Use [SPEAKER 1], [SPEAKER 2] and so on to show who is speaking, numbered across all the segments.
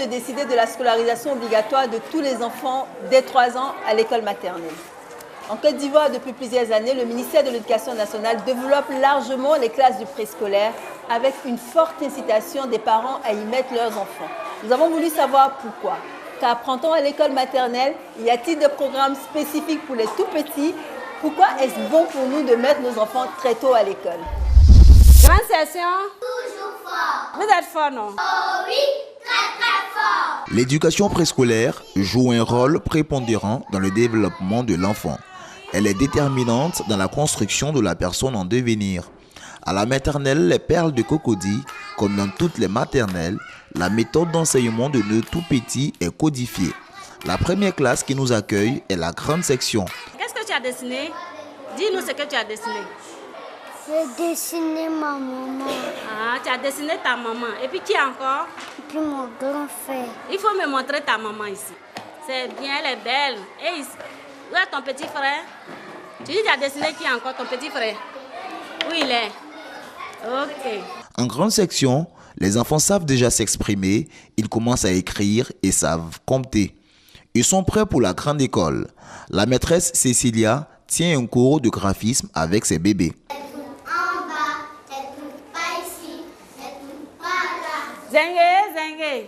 [SPEAKER 1] de décider de la scolarisation obligatoire de tous les enfants dès 3 ans à l'école maternelle. En Côte d'Ivoire, depuis plusieurs années, le ministère de l'Éducation nationale développe largement les classes du préscolaire avec une forte incitation des parents à y mettre leurs enfants. Nous avons voulu savoir pourquoi. Qu'apprend-on à l'école maternelle? Y a-t-il des programmes spécifiques pour les tout-petits? Pourquoi est-ce bon pour nous de mettre nos enfants très tôt à l'école?
[SPEAKER 2] Grande session. Toujours fort. Vous êtes fort, non?
[SPEAKER 3] Oh oui, très très fort.
[SPEAKER 4] L'éducation préscolaire joue un rôle prépondérant dans le développement de l'enfant. Elle est déterminante dans la construction de la personne en devenir. À la maternelle, les perles de Cocody, comme dans toutes les maternelles, la méthode d'enseignement de nos tout-petits est codifiée. La première classe qui nous accueille est la grande section.
[SPEAKER 2] Qu'est-ce que tu as dessiné? Dis-nous ce que tu as dessiné.
[SPEAKER 3] J'ai dessiné ma maman.
[SPEAKER 2] Ah, tu as dessiné ta maman. Et puis qui encore?
[SPEAKER 3] Et puis mon grand frère.
[SPEAKER 2] Il faut me montrer ta maman ici. C'est bien, elle est belle. Et ici, où est ton petit frère? Tu dis que tu as dessiné qui encore, ton petit frère? Où il est? Ok.
[SPEAKER 4] En grande section, les enfants savent déjà s'exprimer, ils commencent à écrire et savent compter. Ils sont prêts pour la grande école. La maîtresse Cécilia tient un cours de graphisme avec ses bébés.
[SPEAKER 3] En bas, elle touche pas ici, elle touche pas là.
[SPEAKER 2] Zengue.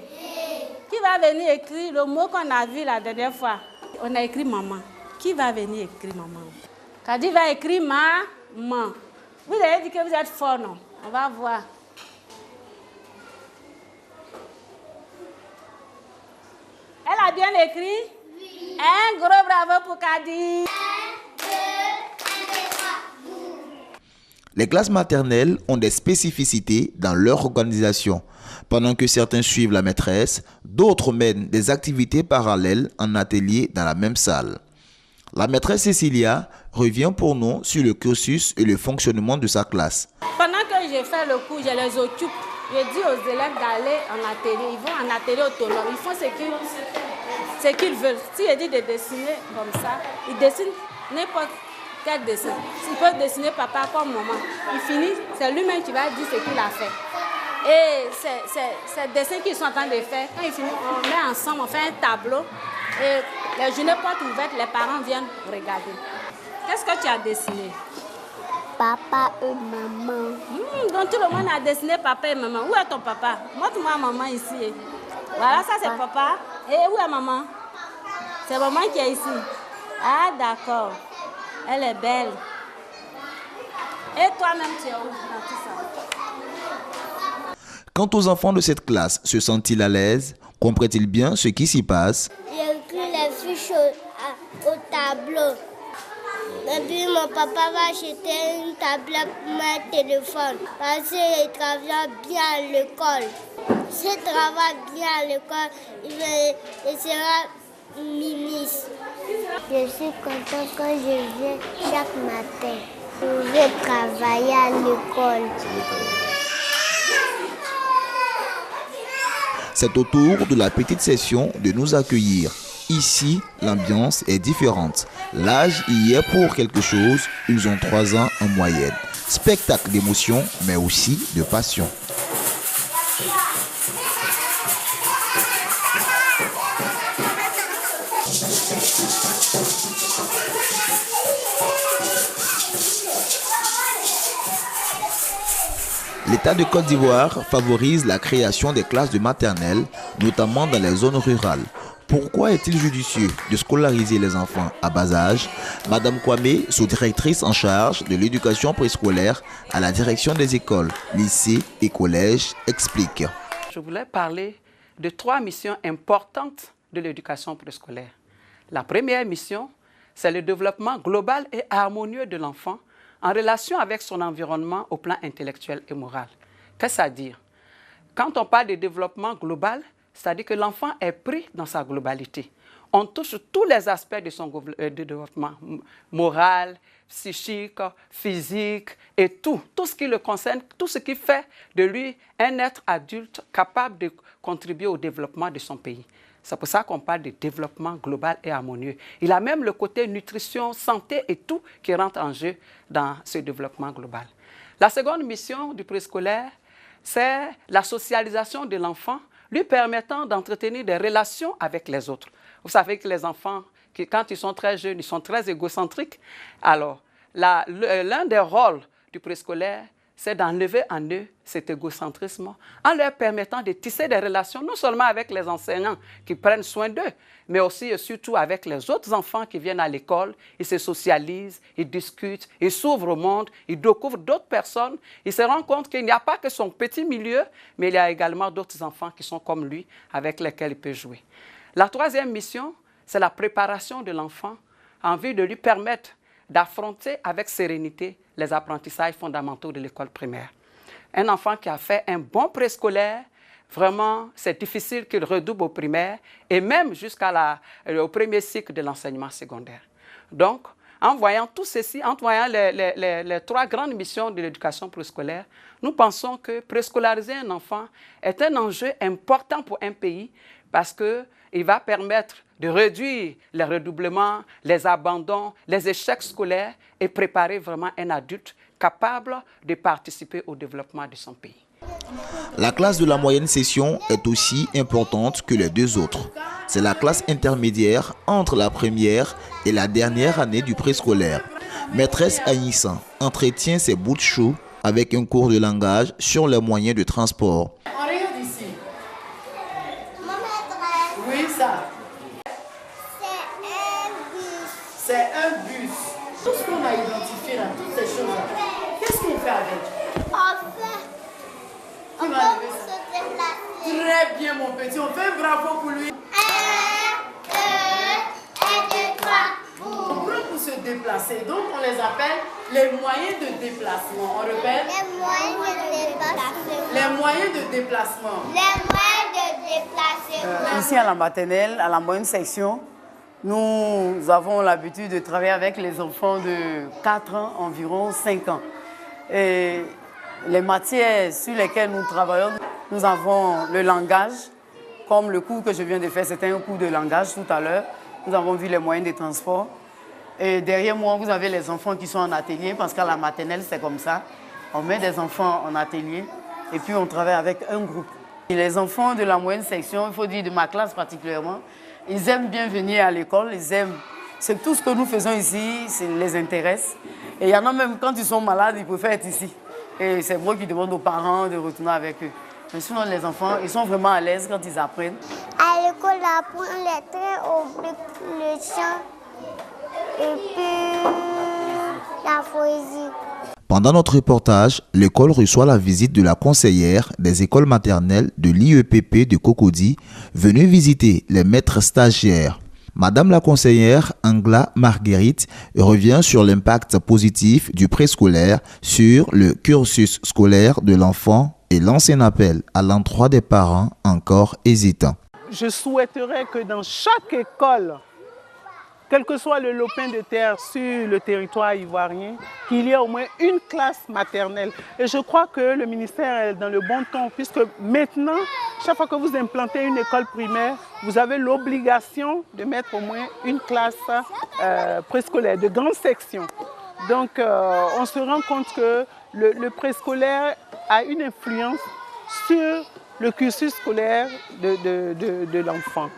[SPEAKER 2] Qui va venir écrire le mot qu'on a vu la dernière fois? On a écrit maman. Qui va venir écrire maman? Kadi va écrire maman. Vous avez dit que vous êtes fort, non? On va voir. Elle a bien écrit? Oui. Un gros bravo pour Kadi. 1, 2, 1, 2, 3.
[SPEAKER 4] Les classes maternelles ont des spécificités dans leur organisation. Pendant que certains suivent la maîtresse, d'autres mènent des activités parallèles en atelier dans la même salle. La maîtresse Cécilia revient pour nous sur le cursus et le fonctionnement de sa classe.
[SPEAKER 2] Pendant que j'ai fait le cours, je les occupe. Je dis aux élèves d'aller en atelier. Ils vont en atelier autonome. Ils font ce qu'ils veulent. Si je dis de dessiner comme ça, ils dessinent n'importe quel dessin. S'ils peuvent dessiner papa comme maman, il finit, c'est lui-même qui va dire ce qu'il a fait. Et ces dessins qu'ils sont en train de faire, quand ils finissent, on met ensemble, on fait un tableau. Et les journées portes ouvertes, les parents viennent regarder. Qu'est-ce que tu as dessiné?
[SPEAKER 3] Papa et maman.
[SPEAKER 2] Donc tout le monde a dessiné papa et maman. Où est ton papa? Montre-moi maman ici. Voilà, ça c'est papa. Et où est maman? C'est maman qui est ici. Ah d'accord. Elle est belle. Et toi-même, tu es où dans tout ça?
[SPEAKER 4] Quant aux enfants de cette classe, se sentent-ils à l'aise? Comprennent-ils bien ce qui s'y passe?
[SPEAKER 3] J'ai écrit les fiches au tableau. Et puis mon papa va acheter une tablette pour mon téléphone. Parce qu'il travaille bien à l'école. S'il travaille bien à l'école, il sera ministre. Je suis contente quand je viens chaque matin. Je vais travailler à l'école.
[SPEAKER 4] C'est au tour de la petite session de nous accueillir. Ici, l'ambiance est différente. L'âge y est pour quelque chose. Ils ont 3 ans en moyenne. Spectacle d'émotion, mais aussi de passion. L'État de Côte d'Ivoire favorise la création des classes de maternelle, notamment dans les zones rurales. Pourquoi est-il judicieux de scolariser les enfants à bas âge? Madame Kwame, sous-directrice en charge de l'éducation préscolaire à la direction des écoles, lycées et collèges, explique.
[SPEAKER 5] Je voulais parler de 3 missions importantes de l'éducation préscolaire. La première mission, c'est le développement global et harmonieux de l'enfant en relation avec son environnement au plan intellectuel et moral. Qu'est-ce que ça veut dire? Quand on parle de développement global, c'est-à-dire que l'enfant est pris dans sa globalité. On touche tous les aspects de son développement moral, psychique, physique et tout ce qui le concerne, tout ce qui fait de lui un être adulte capable de contribuer au développement de son pays. C'est pour ça qu'on parle de développement global et harmonieux. Il a même le côté nutrition, santé et tout qui rentre en jeu dans ce développement global. La seconde mission du préscolaire, c'est la socialisation de l'enfant, lui permettant d'entretenir des relations avec les autres. Vous savez que les enfants, quand ils sont très jeunes, ils sont très égocentriques. Alors, l'un des rôles du préscolaire, c'est d'enlever en eux cet égocentrisme en leur permettant de tisser des relations, non seulement avec les enseignants qui prennent soin d'eux, mais aussi et surtout avec les autres enfants qui viennent à l'école. Ils se socialisent, ils discutent, ils s'ouvrent au monde, ils découvrent d'autres personnes. Ils se rendent compte qu'il n'y a pas que son petit milieu, mais il y a également d'autres enfants qui sont comme lui, avec lesquels il peut jouer. La troisième mission, c'est la préparation de l'enfant en vue de lui permettre d'affronter avec sérénité les apprentissages fondamentaux de l'école primaire. Un enfant qui a fait un bon préscolaire, vraiment, c'est difficile qu'il redouble au primaire et même jusqu'au premier cycle de l'enseignement secondaire. Donc, en voyant tout ceci, en voyant les trois grandes missions de l'éducation préscolaire, nous pensons que préscolariser un enfant est un enjeu important pour un pays parce qu'il va permettre de réduire les redoublements, les abandons, les échecs scolaires et préparer vraiment un adulte capable de participer au développement de son pays.
[SPEAKER 4] La classe de la moyenne section est aussi importante que les deux autres. C'est la classe intermédiaire entre la première et la dernière année du préscolaire. Maîtresse Aïssa entretient ses bouts de chou avec un cours de langage sur les moyens de transport.
[SPEAKER 6] On regarde ici. Oui, ça. C'est un bus. Tout ce qu'on a identifié là, toutes ces choses-là, qu'est-ce qu'on fait avec?
[SPEAKER 3] On peut se déplacer.
[SPEAKER 6] Très bien, mon petit. On fait un bravo pour lui.
[SPEAKER 3] 1, 2, 3,
[SPEAKER 6] On prend pour se déplacer. Donc, on les appelle les moyens de déplacement. On répète?
[SPEAKER 3] les moyens de déplacement.
[SPEAKER 6] Les moyens de déplacement.
[SPEAKER 3] Les moyens de déplacement.
[SPEAKER 6] Ici, à la maternelle, à la moyenne section, nous avons l'habitude de travailler avec les enfants de 4 ans, environ 5 ans. Et les matières sur lesquelles nous travaillons, nous avons le langage, comme le cours que je viens de faire, c'était un cours de langage tout à l'heure. Nous avons vu les moyens de transport. Et derrière moi, vous avez les enfants qui sont en atelier, parce qu'à la maternelle, c'est comme ça. On met des enfants en atelier et puis on travaille avec un groupe. Et les enfants de la moyenne section, il faut dire de ma classe particulièrement, ils aiment bien venir à l'école, ils aiment. C'est tout ce que nous faisons ici, ça les intéresse. Et il y en a même, quand ils sont malades, ils préfèrent être ici. Et c'est moi qui demande aux parents de retourner avec eux. Mais sinon, les enfants, ils sont vraiment à l'aise quand ils apprennent.
[SPEAKER 3] À l'école, on apprend les traits au but, le chant et puis la poésie.
[SPEAKER 4] Pendant notre reportage, l'école reçoit la visite de la conseillère des écoles maternelles de l'IEPP de Cocody, venue visiter les maîtres stagiaires. Madame la conseillère Angla Marguerite revient sur l'impact positif du préscolaire sur le cursus scolaire de l'enfant et lance un appel à l'endroit des parents encore hésitants.
[SPEAKER 7] Je souhaiterais que dans chaque école, quel que soit le lopin de terre sur le territoire ivoirien, qu'il y ait au moins une classe maternelle. Et je crois que le ministère est dans le bon ton, puisque maintenant, chaque fois que vous implantez une école primaire, vous avez l'obligation de mettre au moins une classe préscolaire, de grande section. Donc, on se rend compte que le préscolaire a une influence sur le cursus scolaire de l'enfant.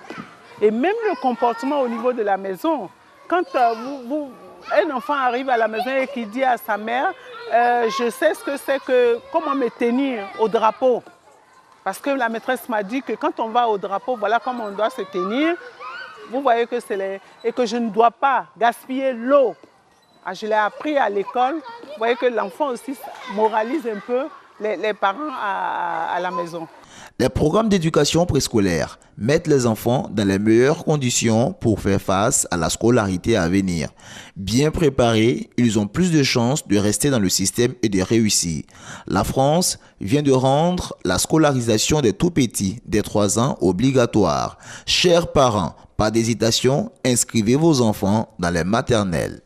[SPEAKER 7] Et même le comportement au niveau de la maison. Quand un enfant arrive à la maison et qu'il dit à sa mère, je sais ce que c'est que, comment me tenir au drapeau. Parce que la maîtresse m'a dit que quand on va au drapeau, voilà comment on doit se tenir. Vous voyez que c'est et que je ne dois pas gaspiller l'eau. Je l'ai appris à l'école. Vous voyez que l'enfant aussi moralise un peu les parents à la maison.
[SPEAKER 4] Les programmes d'éducation préscolaire mettent les enfants dans les meilleures conditions pour faire face à la scolarité à venir. Bien préparés, ils ont plus de chances de rester dans le système et de réussir. La France vient de rendre la scolarisation des tout-petits dès 3 ans obligatoire. Chers parents, pas d'hésitation, inscrivez vos enfants dans les maternelles.